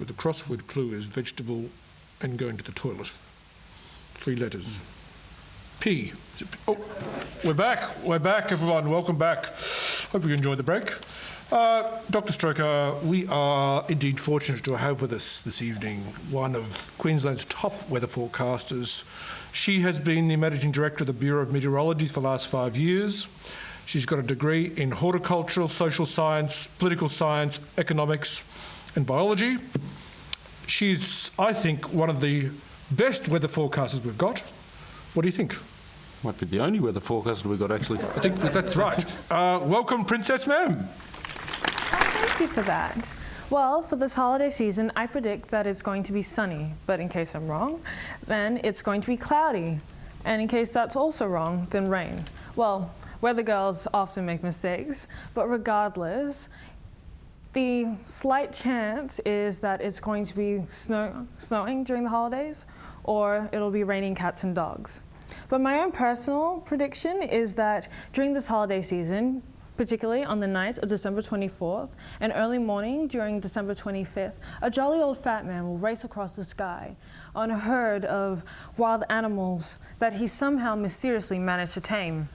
where the crossword clue is vegetable and going to the toilet. 3 letters. P. Oh, we're back, everyone. Welcome back. Hope you enjoyed the break. Dr. Stroker, we are indeed fortunate to have with us this evening one of Queensland's top weather forecasters. She has been the Managing Director of the Bureau of Meteorology for the last 5 years. She's got a degree in horticultural, social science, political science, economics and biology. She's, I think, one of the best weather forecasters we've got. What do you think? Might be the only weather forecaster we've got, actually. I think that's right. Welcome, Princess Ma'am. Thank you for that. Well, for this holiday season, I predict that it's going to be sunny, but in case I'm wrong, then it's going to be cloudy. And in case that's also wrong, then rain. Well, weather girls often make mistakes, but regardless, the slight chance is that it's going to be snowing during the holidays, or it'll be raining cats and dogs. But my own personal prediction is that during this holiday season, particularly on the night of December 24th and early morning during December 25th, a jolly old fat man will race across the sky on a herd of wild animals that he somehow mysteriously managed to tame.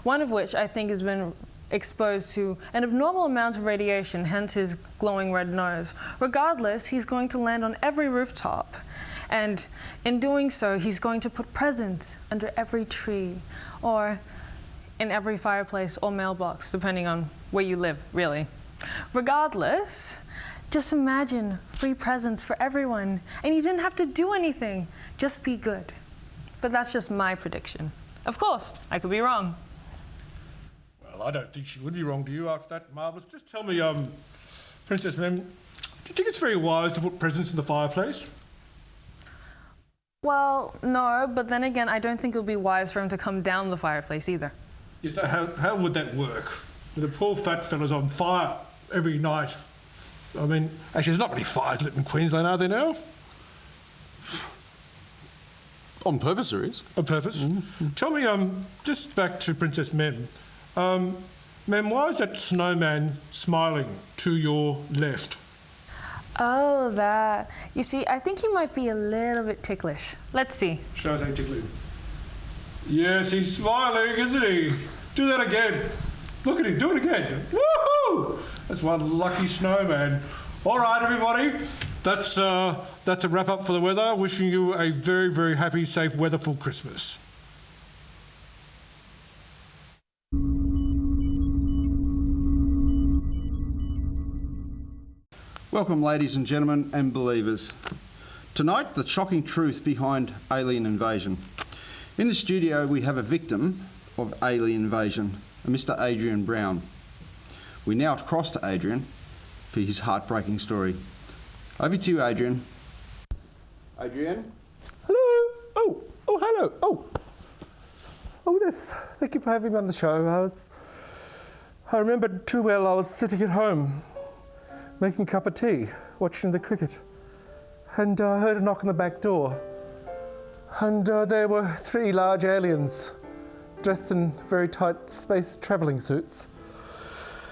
One of which I think has been exposed to an abnormal amount of radiation, hence his glowing red nose. Regardless, he's going to land on every rooftop. And in doing so, he's going to put presents under every tree or in every fireplace or mailbox, depending on where you live, really. Regardless, just imagine free presents for everyone. And you didn't have to do anything, just be good. But that's just my prediction. Of course, I could be wrong. Well, I don't think she would be wrong. Do you, after that? Marvellous. Just tell me, Princess Mem, do you think it's very wise to put presents in the fireplace? Well, no, but then again, I don't think it would be wise for him to come down the fireplace either. Yes, so how would that work? The poor fat fella's on fire every night. I mean, actually, there's not many fires lit in Queensland, are there now? On purpose, there is. On purpose? Mm-hmm. Tell me, just back to Princess Mem. Mem, why is that snowman smiling to your left? Oh, that. You see, I think he might be a little bit ticklish. Let's see. Show us how ticklish. Yes, he's smiling, isn't he? Do that again. Look at him, do it again. Woohoo! That's one lucky snowman. All right, everybody. That's a wrap up for the weather. Wishing you a very, very happy, safe, weatherful Christmas. Welcome, ladies and gentlemen and believers. Tonight, the shocking truth behind alien invasion. In the studio, we have a victim of alien invasion, a Mr. Adrian Brown. We now cross to Adrian for his heartbreaking story. Over to you, Adrian. Adrian? Hello. Oh, hello. Oh, yes. Thank you for having me on the show. I remember too well I was sitting at home making a cup of tea, watching the cricket, and I heard a knock on the back door. And there were 3 large aliens dressed in very tight space travelling suits.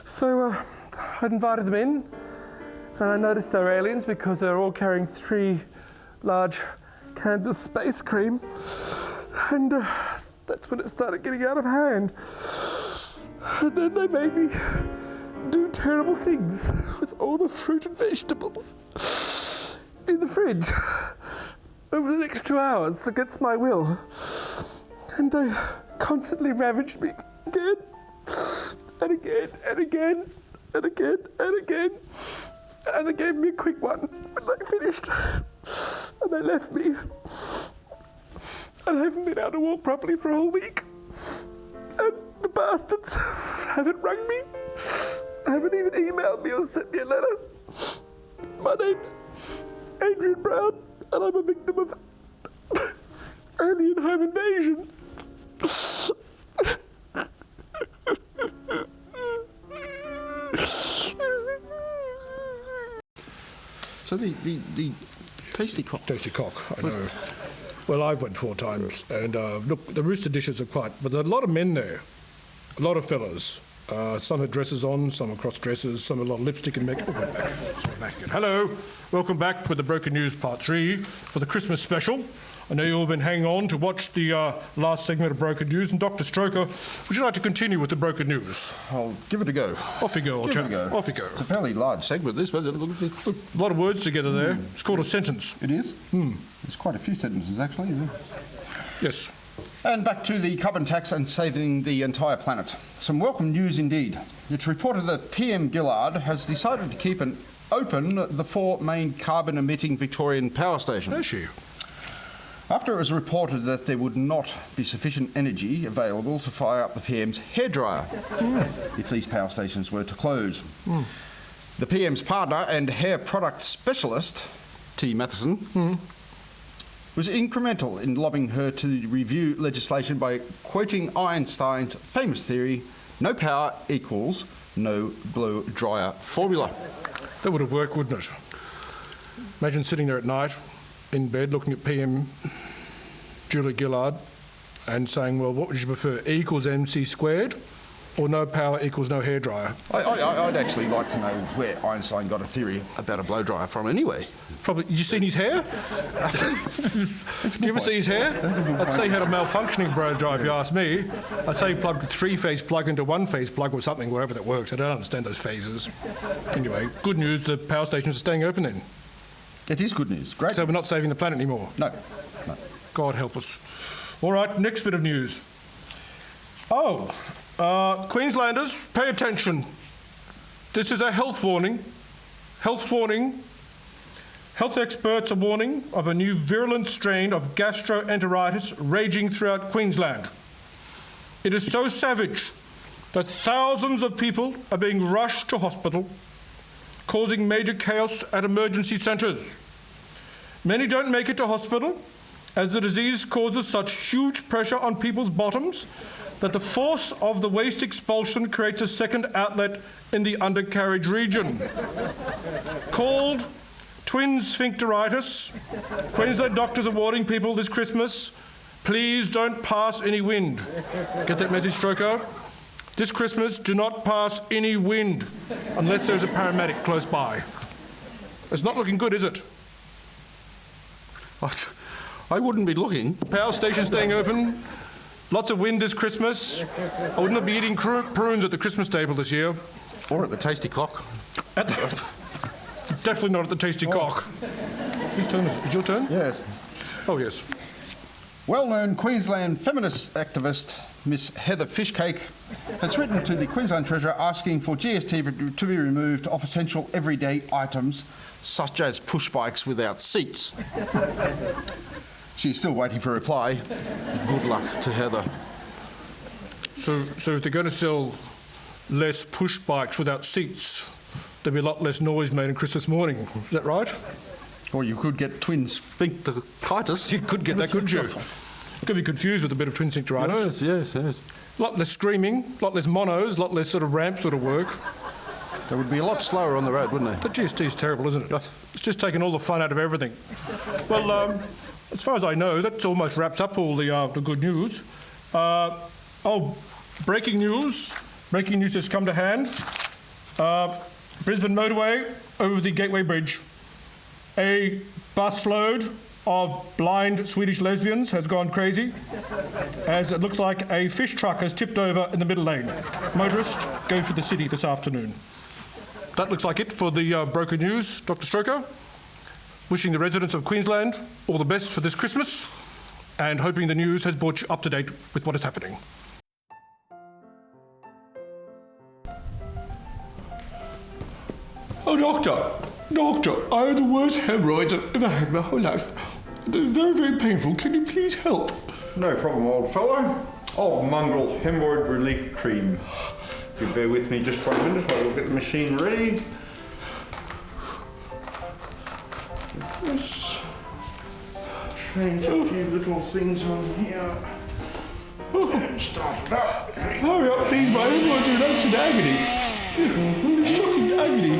So I invited them in, and I noticed they were aliens because they were all carrying 3 large cans of space cream. And that's when it started getting out of hand. And then they made me do terrible things with all the fruit and vegetables in the fridge over the next 2 hours against my will. And they constantly ravaged me again and again and again and again and again. And they gave me a quick one when they finished. And they left me. And I haven't been able to walk properly for a whole week. And the bastards haven't rung me, haven't even emailed me or sent me a letter. My name's Adrian Brown, and I'm a victim of alien home invasion. So the tasty cock. Tasty cock, I know. Well, I've went 4 times, and look, the rooster dishes are quite, but there are a lot of men there, a lot of fellas, Some had dresses on, some had cross dresses, some had a lot of lipstick and makeup. Oh, we're back. Sorry, back again. Hello, welcome back with the Broken News Part 3 for the Christmas special. I know you've all been hanging on to watch the last segment of Broken News. And Dr. Stroker, would you like to continue with the Broken News? I'll give it a go. Off you go, old chap. Off you go. It's a fairly large segment, this, but look at this. A lot of words together there. It's called a sentence. It is? There's quite a few sentences, actually. Yes. And back to the carbon tax and saving the entire planet. Some welcome news indeed. It's reported that PM Gillard has decided to keep open the 4 main carbon-emitting Victorian power stations. Has she? After it was reported that there would not be sufficient energy available to fire up the PM's hairdryer if these power stations were to close. The PM's partner and hair product specialist, T. Matheson, was incremental in lobbying her to review legislation by quoting Einstein's famous theory, no power equals no blow dryer formula. That would have worked, wouldn't it? Imagine sitting there at night in bed looking at PM Julia Gillard and saying, well, what would you prefer, E equals MC squared or no power equals no hairdryer? I'd actually like to know where Einstein got a theory about a blow dryer from anyway. Probably. You seen his hair? Do you ever see his hair? I'd say he had a malfunctioning blow dryer if you ask me. I'd say he plugged a 3-phase plug into 1-phase plug or something, wherever that works. I don't understand those phases. Anyway, good news, the power stations are staying open then. It is good news. Great. So we're not saving the planet anymore. No. God help us. All right, next bit of news. Queenslanders, pay attention. This is a health warning. Health warning. Health experts are warning of a new virulent strain of gastroenteritis raging throughout Queensland. It is so savage that thousands of people are being rushed to hospital, causing major chaos at emergency centres. Many don't make it to hospital as the disease causes such huge pressure on people's bottoms that the force of the waste expulsion creates a second outlet in the undercarriage region. Called twin sphincteritis, Queensland doctors are warning people this Christmas, please don't pass any wind. Get that message, Stroker? This Christmas, do not pass any wind unless there's a paramedic close by. It's not looking good, is it? I wouldn't be looking. Power station staying open. Lots of wind this Christmas. I wouldn't be eating prunes at the Christmas table this year. Or at the Tasty Cock. Definitely not at the Tasty Cock. Whose turn is it? Is it your turn? Yes. Oh, yes. Well-known Queensland feminist activist Miss Heather Fishcake has written to the Queensland Treasurer asking for GST to be removed off essential everyday items Such as push bikes without seats. She's still waiting for a reply. Good luck to Heather. So if they're going to sell less push bikes without seats, there'll be a lot less noise made on Christmas morning. Is that right? Or you could get twin Sphincteritis. You could get that, couldn't you? Could be confused with a bit of twin sphincteritis. Yes. A lot less screaming, a lot less monos, a lot less sort of ramp sort of work. They would be a lot slower on the road, wouldn't they? The GST's terrible, isn't it? It's just taken all the fun out of everything. Well, as far as I know, that almost wraps up all the good news. Breaking news. Breaking news has come to hand. Brisbane motorway over the Gateway Bridge. A busload of blind Swedish lesbians has gone crazy, as it looks like a fish truck has tipped over in the middle lane. Motorists, go for the city this afternoon. That looks like it for the broken news. Dr. Stroker, wishing the residents of Queensland all the best for this Christmas and hoping the news has brought you up to date with what is happening. Oh, Doctor, I have the worst hemorrhoids I've ever had in my whole life. They're very, very painful. Can you please help? No problem, old fellow. I'll mongrel hemorrhoid relief cream. If you bear with me just for a minute, I will get the machine ready. Just change a few little things on here. And start it up. Hurry up, please, my hemorrhoids are in agony. Shocking agony.